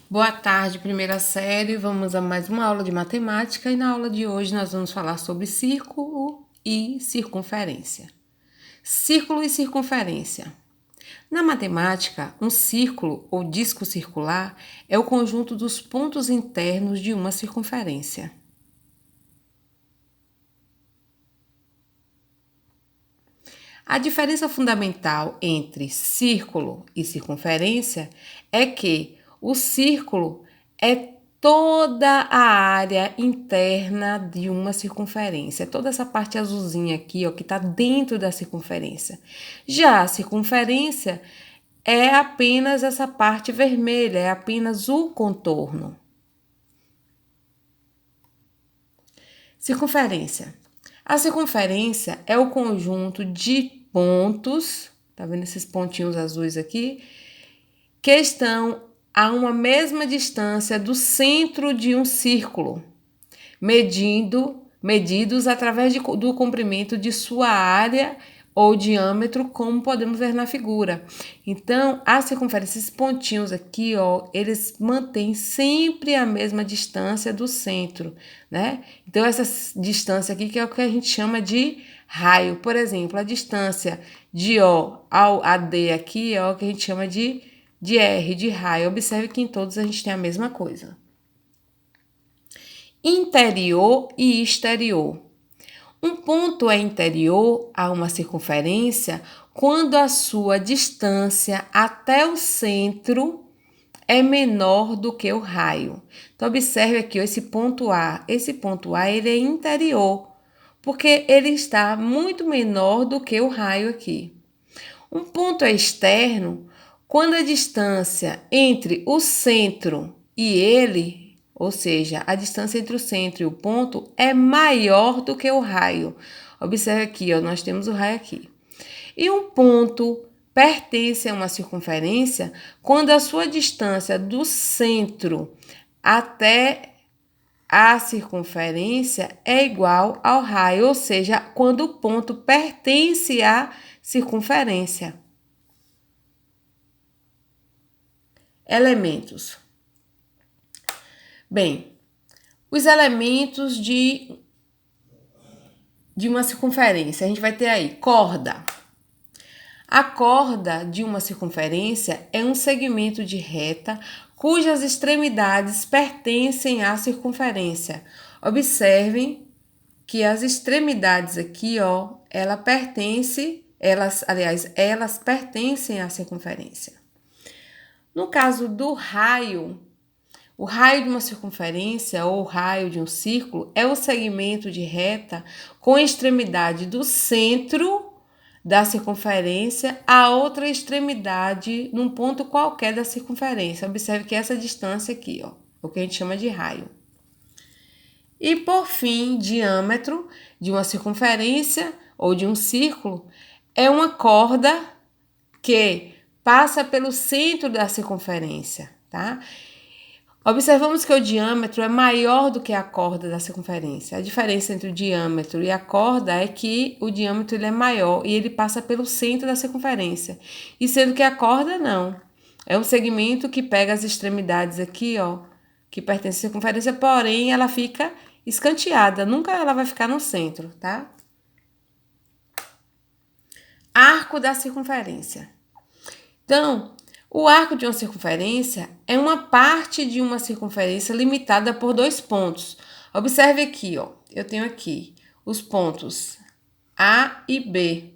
Boa tarde, primeira série. Vamos a mais uma aula de matemática e na aula de hoje nós vamos falar sobre círculo e circunferência. Círculo e circunferência. Na matemática, um círculo ou disco circular é o conjunto dos pontos internos de uma circunferência. A diferença fundamental entre círculo e circunferência é que o círculo é toda a área interna de uma circunferência, toda essa parte azulzinha aqui, ó, que está dentro da circunferência. Já a circunferência é apenas essa parte vermelha, é apenas o contorno. Circunferência. A circunferência é o conjunto de pontos, tá vendo esses pontinhos azuis aqui? Que estão a uma mesma distância do centro de um círculo, medidos através do comprimento de sua área ou diâmetro, como podemos ver na figura. Então, a circunferência, esses pontinhos aqui, ó, eles mantêm sempre a mesma distância do centro, né? Então, essa distância aqui que é o que a gente chama de raio. Por exemplo, a distância de O a D aqui é o que a gente chama de R, de raio. Observe que em todos a gente tem a mesma coisa. Interior e exterior. Um ponto é interior a uma circunferência quando a sua distância até o centro é menor do que o raio. Então, observe aqui ó, esse ponto A. Esse ponto A ele é interior, porque ele está muito menor do que o raio aqui. Um ponto é externo quando a distância entre o centro e ele, ou seja, a distância entre o centro e o ponto, é maior do que o raio. Observe aqui, ó, nós temos o raio aqui. E um ponto pertence a uma circunferência quando a sua distância do centro até a circunferência é igual ao raio, ou seja, quando o ponto pertence à circunferência. Elementos. Bem, os elementos de uma circunferência, a gente vai ter aí corda. A corda de uma circunferência é um segmento de reta cujas extremidades pertencem à circunferência. Observem que as extremidades aqui, ó, elas pertencem à circunferência. No caso do raio, o raio de uma circunferência ou o raio de um círculo é o segmento de reta com a extremidade do centro da circunferência a outra extremidade num ponto qualquer da circunferência. Observe que essa distância aqui, ó, o que a gente chama de raio. E por fim, diâmetro de uma circunferência ou de um círculo é uma corda que passa pelo centro da circunferência, tá? Observamos que o diâmetro é maior do que a corda da circunferência. A diferença entre o diâmetro e a corda é que o diâmetro ele é maior e ele passa pelo centro da circunferência. E sendo que a corda não. É um segmento que pega as extremidades aqui, ó, que pertence à circunferência, porém ela fica escanteada, nunca ela vai ficar no centro, tá? Arco da circunferência. Então, o arco de uma circunferência é uma parte de uma circunferência limitada por dois pontos. Observe aqui, ó. Eu tenho aqui os pontos A e B.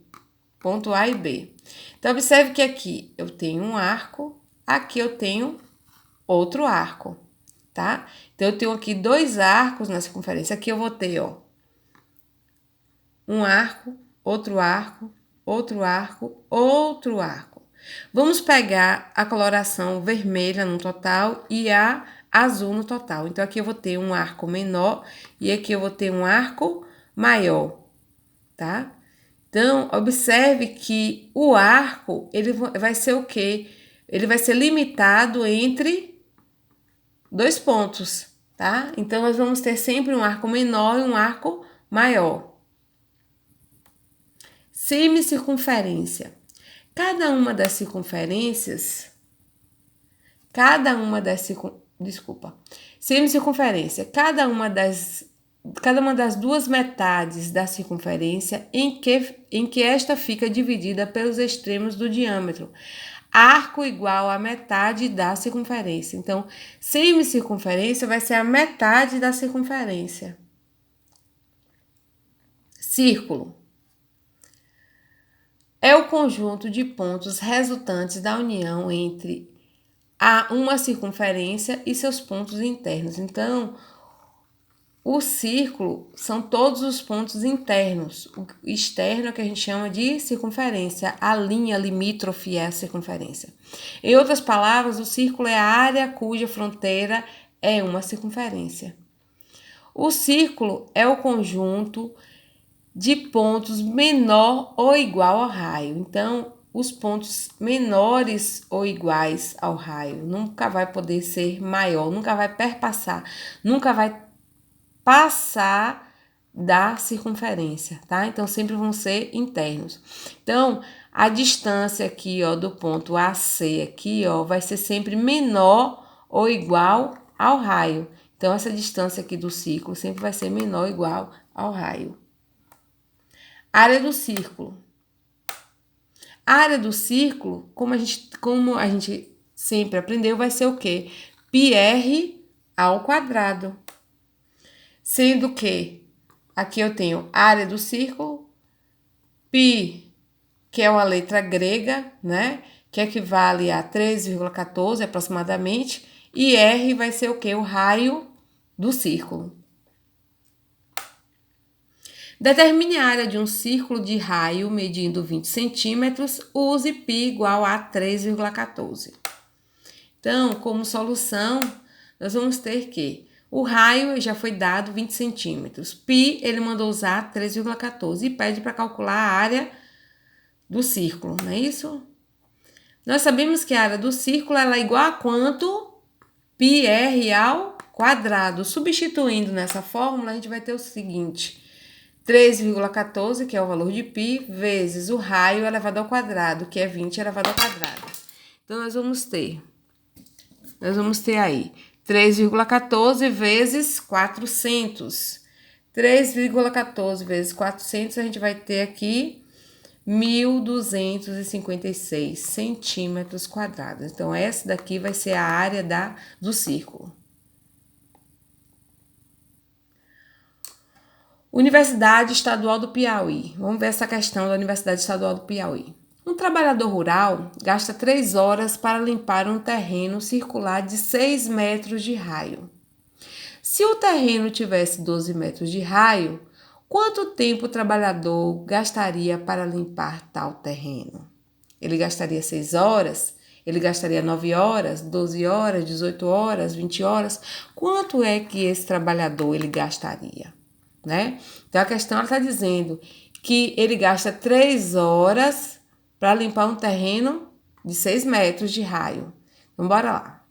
Ponto A e B. Então, observe que aqui eu tenho um arco, aqui eu tenho outro arco, tá? Então, eu tenho aqui dois arcos na circunferência. Aqui eu vou ter, ó, um arco, outro arco, outro arco, outro arco. Vamos pegar a coloração vermelha no total e a azul no total. Então, aqui eu vou ter um arco menor e aqui eu vou ter um arco maior, tá? Então, observe que o arco, ele vai ser o quê? Ele vai ser limitado entre dois pontos, tá? Então, nós vamos ter sempre um arco menor e um arco maior. Semicircunferência. Cada uma das circunferências cada uma das semicircunferência, cada uma das duas metades da circunferência em que esta fica dividida pelos extremos do diâmetro. Arco igual à metade da circunferência. Então, semicircunferência vai ser a metade da circunferência. Círculo é o conjunto de pontos resultantes da união entre uma circunferência e seus pontos internos. Então, o círculo são todos os pontos internos. O externo é que a gente chama de circunferência. A linha limítrofe é a circunferência. Em outras palavras, o círculo é a área cuja fronteira é uma circunferência. O círculo é o conjunto de pontos menor ou igual ao raio. Então, os pontos menores ou iguais ao raio nunca vai poder ser maior, nunca vai perpassar, nunca vai passar da circunferência, tá? Então, sempre vão ser internos. Então, a distância aqui, ó, do ponto AC aqui, ó, vai ser sempre menor ou igual ao raio. Então, essa distância aqui do círculo sempre vai ser menor ou igual ao raio. Área do círculo. A área do círculo, como a gente sempre aprendeu, vai ser o quê? πr ao quadrado. Sendo que aqui eu tenho área do círculo, π, que é uma letra grega, né? Que equivale a 3,14 aproximadamente, e r vai ser o quê? O raio do círculo. Determine a área de um círculo de raio medindo 20 centímetros, use π igual a 3,14. Então, como solução, nós vamos ter que o raio já foi dado 20 centímetros. π, ele mandou usar 3,14 e pede para calcular a área do círculo, não é isso? Nós sabemos que a área do círculo ela é igual a quanto? πr ao quadrado. Substituindo nessa fórmula, a gente vai ter o seguinte: 3,14, que é o valor de π, vezes o raio elevado ao quadrado, que é 20 elevado ao quadrado. Então, nós vamos ter aí 3,14 vezes 400. 3,14 vezes 400, a gente vai ter aqui 1.256 centímetros quadrados. Então, essa daqui vai ser a área do círculo. Universidade Estadual do Piauí. Vamos ver essa questão da Universidade Estadual do Piauí. Um trabalhador rural gasta 3 horas para limpar um terreno circular de 6 metros de raio. Se o terreno tivesse 12 metros de raio, quanto tempo o trabalhador gastaria para limpar tal terreno? Ele gastaria 6 horas? Ele gastaria 9 horas, 12 horas, 18 horas, 20 horas? Quanto é que esse trabalhador ele gastaria? Né? Então, a questão está dizendo que ele gasta 3 horas para limpar um terreno de 6 metros de raio. Então, bora lá.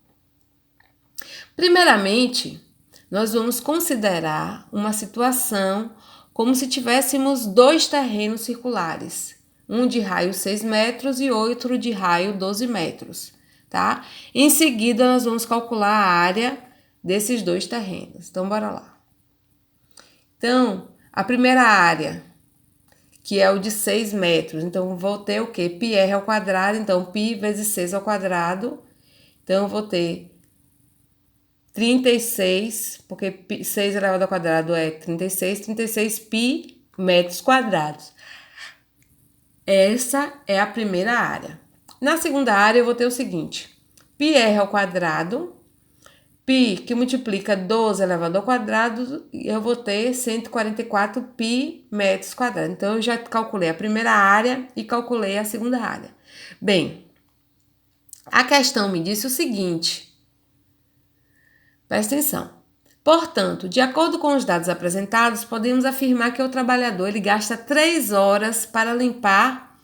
Primeiramente, nós vamos considerar uma situação como se tivéssemos 2 terrenos circulares. Um de raio 6 metros e outro de raio 12 metros, tá? Em seguida, nós vamos calcular a área desses 2 terrenos. Então, bora lá. Então, a primeira área, que é o de 6 metros. Então, vou ter o quê? πr ao quadrado. Então, π vezes 6 ao quadrado. Então, eu vou ter 36, porque 6 elevado ao quadrado é 36. 36 π metros quadrados. Essa é a primeira área. Na segunda área, eu vou ter o seguinte. πr ao quadrado. π, que multiplica 12 elevado ao quadrado, eu vou ter 144 π metros quadrados. Então, eu já calculei a primeira área e calculei a segunda área. Bem, a questão me disse o seguinte. Presta atenção. Portanto, de acordo com os dados apresentados, podemos afirmar que o trabalhador ele gasta 3 horas para limpar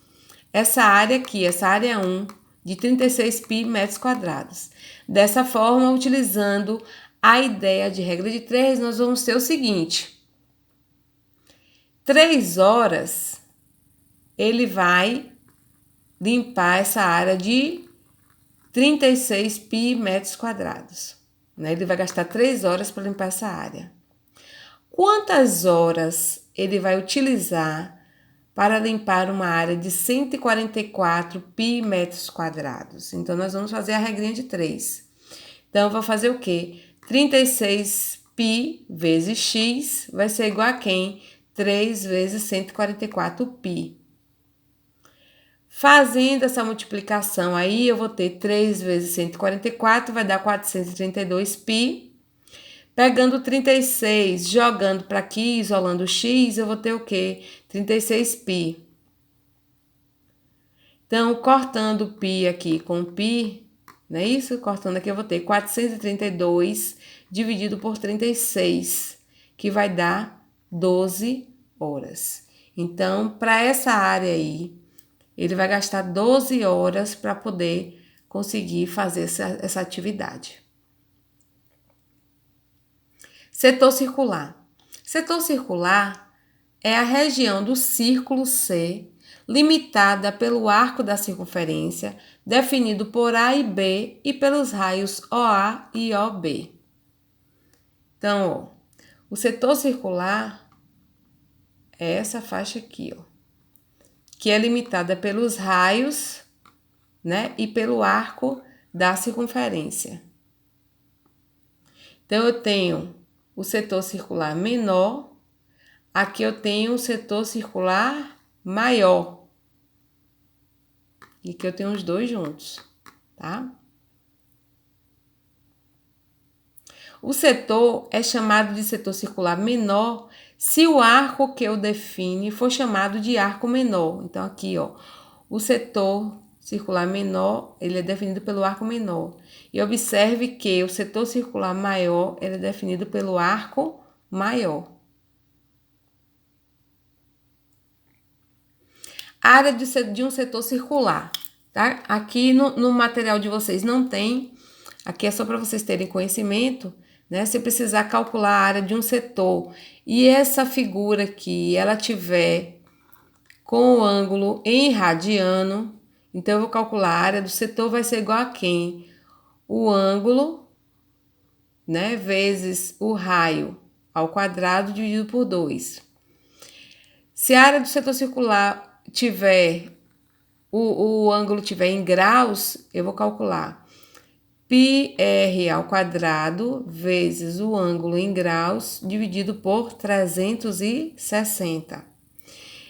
essa área aqui, essa área 1, de 36 π metros quadrados. Dessa forma, utilizando a ideia de regra de 3, nós vamos ter o seguinte. 3 horas, ele vai limpar essa área de 36 pi metros quadrados. Né? Ele vai gastar 3 horas para limpar essa área. Quantas horas ele vai utilizar para limpar uma área de 144 pi metros quadrados? Então, nós vamos fazer a regrinha de 3. Então, eu vou fazer o quê? 36 pi vezes x vai ser igual a quem? 3 vezes 144 pi. Fazendo essa multiplicação aí, eu vou ter 3 vezes 144, vai dar 432 pi. Pegando 36, jogando para aqui, isolando o x, eu vou ter o quê? 36 pi. Então, cortando pi aqui com pi, não é isso? Cortando aqui, eu vou ter 432 dividido por 36, que vai dar 12 horas. Então, para essa área aí, ele vai gastar 12 horas para poder conseguir fazer essa atividade. Setor circular. Setor circular é a região do círculo C limitada pelo arco da circunferência, definido por A e B e pelos raios OA e OB. Então, ó, o setor circular é essa faixa aqui, ó, que é limitada pelos raios, né, e pelo arco da circunferência. Então, eu tenho o setor circular menor, aqui eu tenho o setor circular maior. E aqui eu tenho os dois juntos, tá? O setor é chamado de setor circular menor se o arco que o define for chamado de arco menor. Então, aqui, ó, o setor circular menor, ele é definido pelo arco menor. E observe que o setor circular maior, ele é definido pelo arco maior. Área de um setor circular, tá? Aqui no material de vocês não tem, aqui é só para vocês terem conhecimento, né? Se precisar calcular a área de um setor e essa figura aqui, ela tiver com o ângulo em radiano, então eu vou calcular a área do setor, vai ser igual a quem? O ângulo, né, vezes o raio ao quadrado dividido por 2. Se a área do setor circular tiver, o ângulo tiver em graus, eu vou calcular πr ao quadrado vezes o ângulo em graus dividido por 360.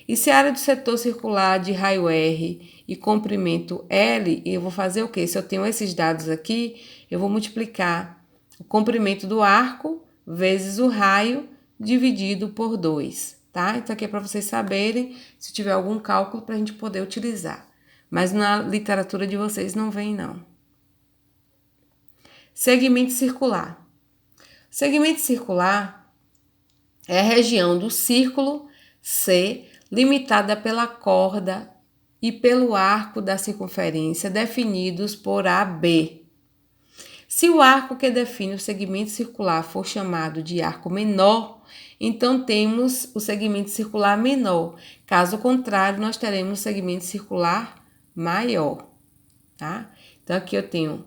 E se a área do setor circular de raio R e comprimento L, eu vou fazer o quê? Se eu tenho esses dados aqui, eu vou multiplicar o comprimento do arco vezes o raio dividido por 2, tá? Então, aqui é para vocês saberem se tiver algum cálculo para a gente poder utilizar. Mas na literatura de vocês não vem, não. Segmento circular. Segmento circular é a região do círculo C limitada pela corda e pelo arco da circunferência definidos por AB. Se o arco que define o segmento circular for chamado de arco menor, então temos o segmento circular menor. Caso contrário, nós teremos o segmento circular maior, tá? Então, aqui eu tenho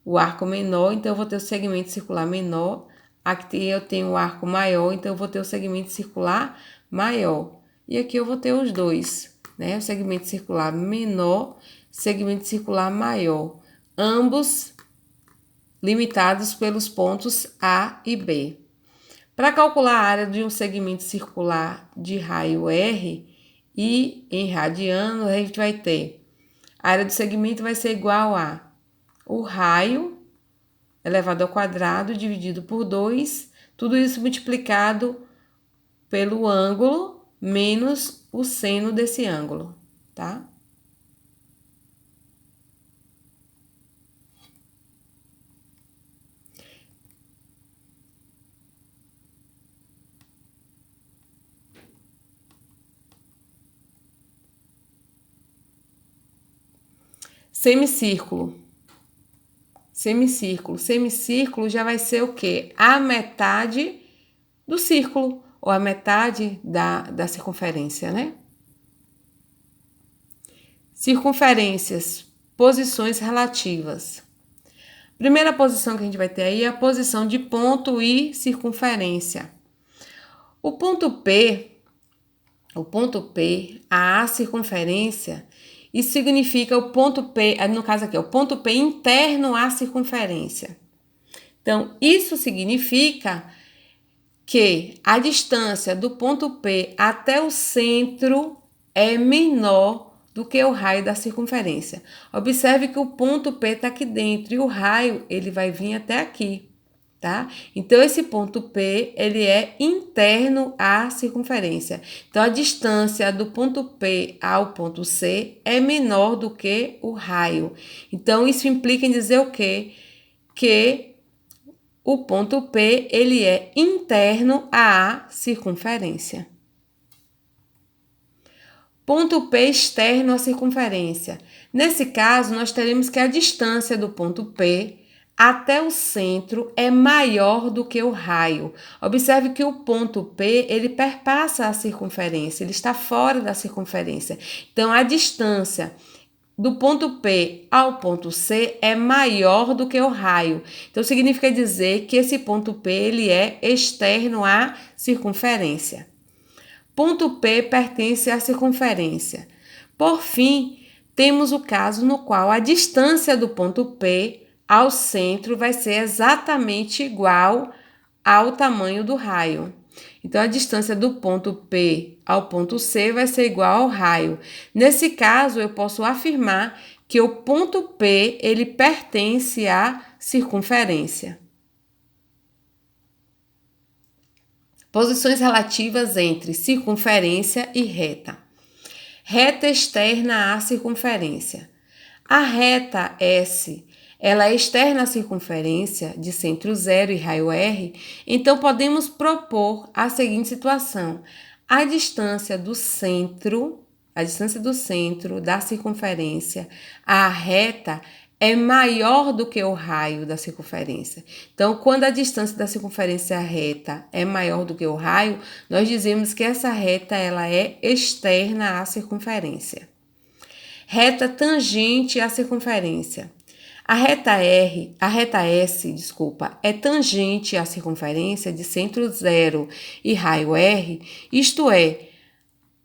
o arco menor, então eu vou ter o segmento circular menor. Aqui eu tenho o arco maior, então eu vou ter o segmento circular maior. E aqui eu vou ter os dois, né? O segmento circular menor, segmento circular maior. Ambos limitados pelos pontos A e B. Para calcular a área de um segmento circular de raio R e em radiano, a gente vai ter a área do segmento vai ser igual a o raio elevado ao quadrado dividido por 2, tudo isso multiplicado pelo ângulo menos o seno desse ângulo, tá? Semicírculo. Semicírculo já vai ser o quê? A metade do círculo, ou a metade da circunferência, né? Circunferências, posições relativas. Primeira posição que a gente vai ter aí é a posição de ponto e circunferência. O ponto P, a circunferência, isso significa o ponto P, no caso aqui, o ponto P interno à circunferência. Então, isso significa que a distância do ponto P até o centro é menor do que o raio da circunferência. Observe que o ponto P está aqui dentro e o raio ele vai vir até aqui, tá? Então, esse ponto P ele é interno à circunferência. Então, a distância do ponto P ao ponto C é menor do que o raio. Então, isso implica em dizer o quê? Que o ponto P ele é interno à circunferência. Ponto P externo à circunferência. Nesse caso, nós teremos que a distância do ponto P até o centro é maior do que o raio. Observe que o ponto P ele perpassa a circunferência, ele está fora da circunferência. Então, a distância do ponto P ao ponto C é maior do que o raio. Então, significa dizer que esse ponto P ele é externo à circunferência. Ponto P pertence à circunferência. Por fim, temos o caso no qual a distância do ponto P ao centro vai ser exatamente igual ao tamanho do raio. Então, a distância do ponto P ao ponto C vai ser igual ao raio. Nesse caso, eu posso afirmar que o ponto P ele pertence à circunferência. Posições relativas entre circunferência e reta. Reta externa à circunferência. A reta S, ela é externa à circunferência de centro zero e raio R, então podemos propor a seguinte situação. A distância do centro da circunferência à reta é maior do que o raio da circunferência. Então, quando a distância da circunferência reta é maior do que o raio, nós dizemos que essa reta ela é externa à circunferência. Reta tangente à circunferência. A reta S, é tangente à circunferência de centro zero e raio R, isto é,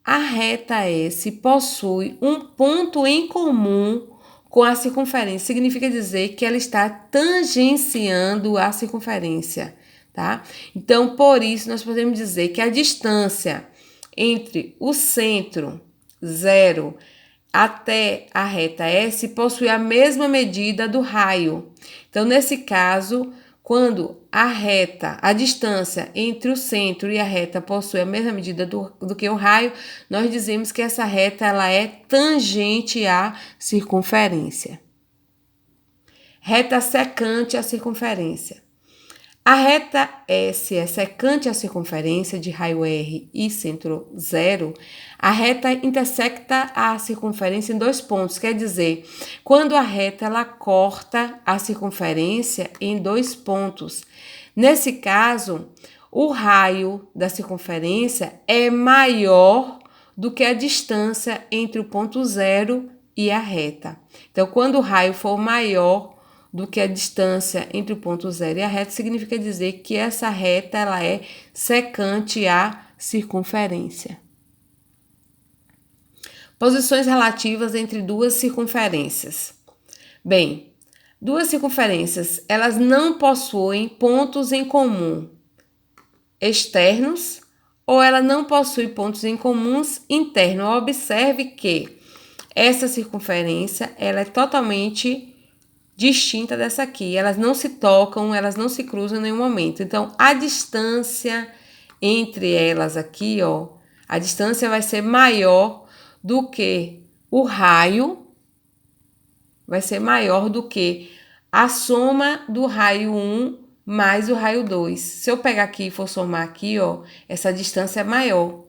a reta S possui um ponto em comum com a circunferência. Significa dizer que ela está tangenciando a circunferência, tá? Então, por isso, nós podemos dizer que a distância entre o centro zero até a reta S possui a mesma medida do raio. Então, nesse caso, quando a distância entre o centro e a reta possui a mesma medida do que o raio, nós dizemos que essa reta ela é tangente à circunferência. Reta secante à circunferência. A reta S é secante à circunferência de raio R e centro zero. A reta intersecta a circunferência em dois pontos, quer dizer, quando a reta ela corta a circunferência em dois pontos. Nesse caso, o raio da circunferência é maior do que a distância entre o ponto zero e a reta. Então, quando o raio for maior do que a distância entre o ponto zero e a reta, significa dizer que essa reta ela é secante à circunferência. Posições relativas entre duas circunferências. Bem, duas circunferências, elas não possuem pontos em comum externos ou ela não possui pontos em comuns internos. Observe que essa circunferência ela é totalmente distinta dessa aqui. Elas não se tocam, elas não se cruzam em nenhum momento. Então, a distância entre elas aqui, ó, a distância vai ser maior do que o raio, vai ser maior do que a soma do raio 1 mais o raio 2. Se eu pegar aqui e for somar aqui, ó, essa distância é maior,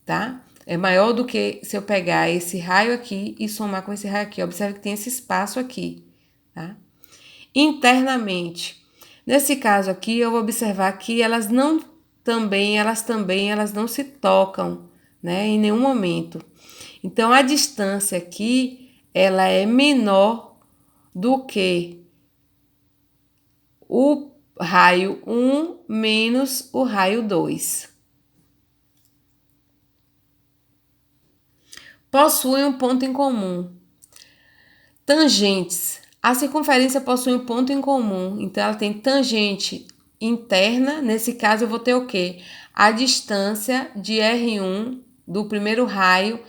tá? É maior do que se eu pegar esse raio aqui e somar com esse raio aqui. Observe que tem esse espaço aqui, tá? Internamente. Nesse caso aqui, eu vou observar que elas não se tocam, né, em nenhum momento. Então, a distância aqui, ela é menor do que o raio 1 menos o raio 2. Possuem um ponto em comum. Tangentes. A circunferência possui um ponto em comum, então ela tem tangente interna. Nesse caso, eu vou ter o quê? A distância de R1 do primeiro raio,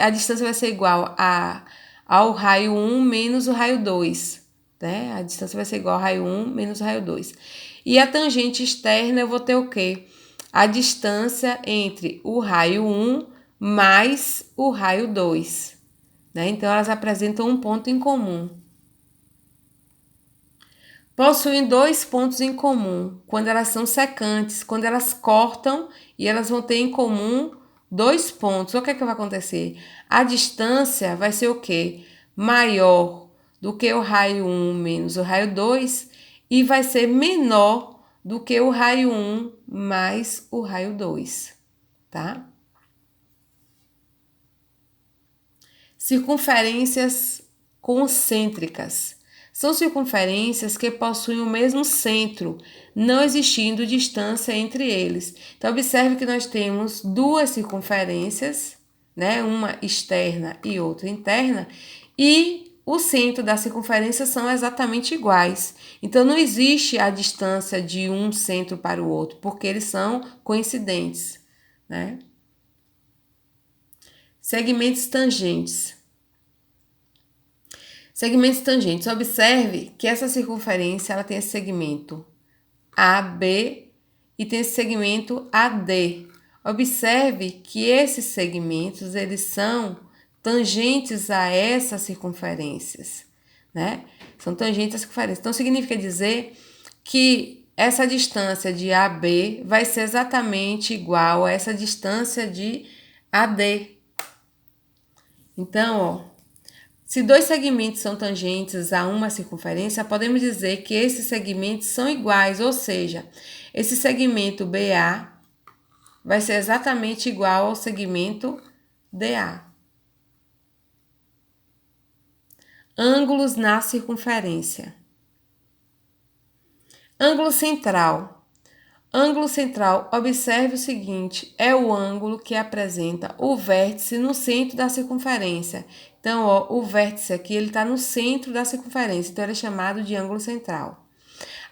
a distância vai ser igual ao raio 1 menos o raio 2. Né? A distância vai ser igual ao raio 1 menos o raio 2. E a tangente externa, eu vou ter o quê? A distância entre o raio 1 mais o raio 2. Né? Então, elas apresentam um ponto em comum. Possuem 2 pontos em comum quando elas são secantes, quando elas cortam e elas vão ter em comum 2 pontos. O que é que vai acontecer? A distância vai ser o quê? Maior do que o raio 1 menos o raio 2 e vai ser menor do que o raio 1 mais o raio 2, tá? Circunferências concêntricas. São circunferências que possuem o mesmo centro, não existindo distância entre eles. Então, observe que nós temos duas circunferências, né? Uma externa e outra interna, e o centro da circunferência são exatamente iguais. Então, não existe a distância de um centro para o outro, porque eles são coincidentes, né? Segmentos tangentes. Segmentos tangentes. Observe que essa circunferência ela tem esse segmento AB e tem esse segmento AD. Observe que esses segmentos eles são tangentes a essas circunferências, né? São tangentes às circunferências. Então significa dizer que essa distância de AB vai ser exatamente igual a essa distância de AD. Então, ó, se dois segmentos são tangentes a uma circunferência, podemos dizer que esses segmentos são iguais, ou seja, esse segmento BA vai ser exatamente igual ao segmento DA. Ângulos na circunferência. Ângulo central. Ângulo central, observe o seguinte, é o ângulo que apresenta o vértice no centro da circunferência. Então, ó, o vértice aqui, ele está no centro da circunferência, então ele é chamado de ângulo central.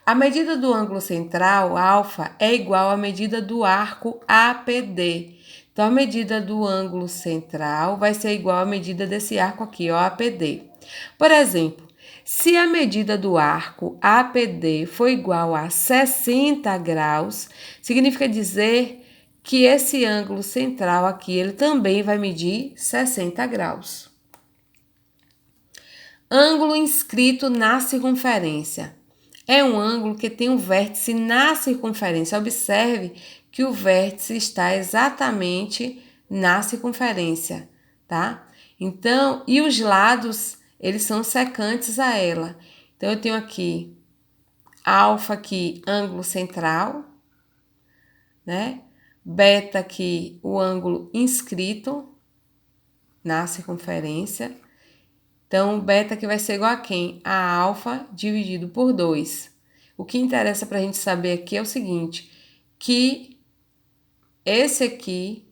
A medida do ângulo central, alfa, é igual à medida do arco APD. Então, a medida do ângulo central vai ser igual à medida desse arco aqui, ó, APD. Por exemplo, se a medida do arco APD for igual a 60 graus, significa dizer que esse ângulo central aqui, ele também vai medir 60 graus. Ângulo inscrito na circunferência. É um ângulo que tem um vértice na circunferência. Observe que o vértice está exatamente na circunferência, tá? Então, e os lados, eles são secantes a ela. Então, eu tenho aqui alfa aqui, ângulo central, né? Beta aqui, o ângulo inscrito na circunferência. Então, beta que vai ser igual a quem? A alfa dividido por 2. O que interessa para a gente saber aqui é o seguinte, que esse aqui,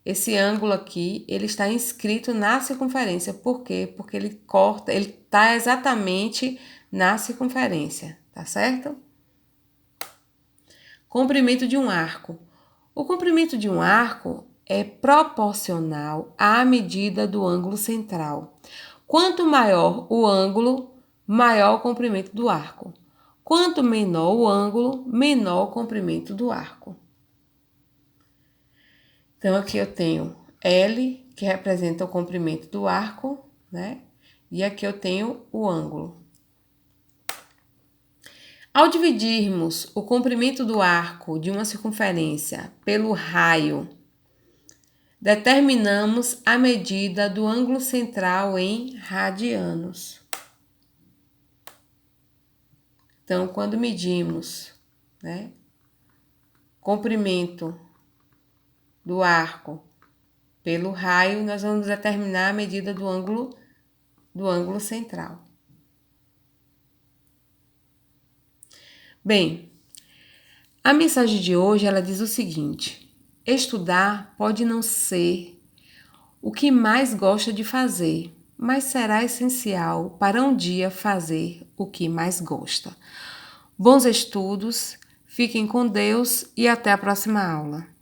esse ângulo aqui, ele está inscrito na circunferência. Por quê? Porque ele corta, ele está exatamente na circunferência, tá certo? Comprimento de um arco. O comprimento de um arco é proporcional à medida do ângulo central. Quanto maior o ângulo, maior o comprimento do arco. Quanto menor o ângulo, menor o comprimento do arco. Então, aqui eu tenho L, que representa o comprimento do arco, né? E aqui eu tenho o ângulo. Ao dividirmos o comprimento do arco de uma circunferência pelo raio, determinamos a medida do ângulo central em radianos. Então, quando medimos, né, comprimento do arco pelo raio, nós vamos determinar a medida do ângulo central. Bem, a mensagem de hoje ela diz o seguinte: estudar pode não ser o que mais gosta de fazer, mas será essencial para um dia fazer o que mais gosta. Bons estudos, fiquem com Deus e até a próxima aula.